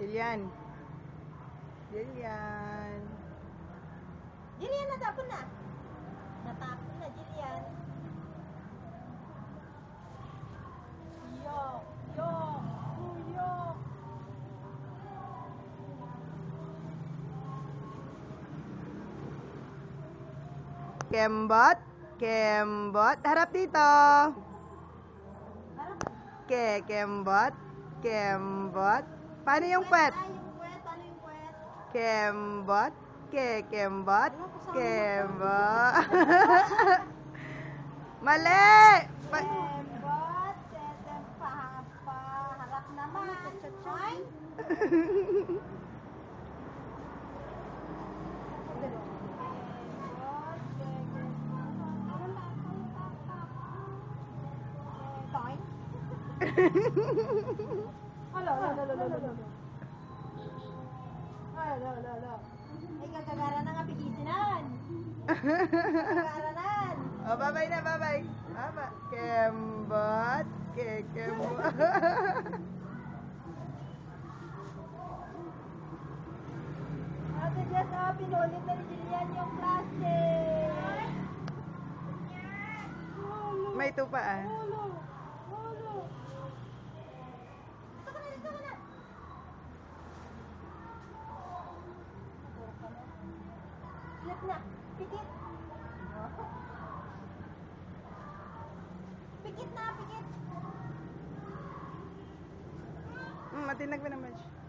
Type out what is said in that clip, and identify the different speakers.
Speaker 1: Jillian. Jillian.
Speaker 2: Jillian, natapon na. Natapon na, Jillian. Yo, yo, yo.
Speaker 1: Kembot. Kembot. Harap dito. Kembot. Kembot. Paano yung kwet?
Speaker 2: Yung kwet, ano yung kwet?
Speaker 1: Kembot. Kembot. Kembot. Mali!
Speaker 2: Kembot, setem pahapa. Harap naman. Ay! Ay, gagagara na nga, pigisinan. Gagagaranan.
Speaker 1: Oh, bye-bye na, bye-bye. Bye-bye. Kembot. Kembot.
Speaker 2: Ate Jess, pinulit na ni Jillian yung plastic.
Speaker 1: May tupaan.
Speaker 2: Dito ka na. Flip na. Pikit. Pikit na, pikit.
Speaker 1: Matinag mo naman siya.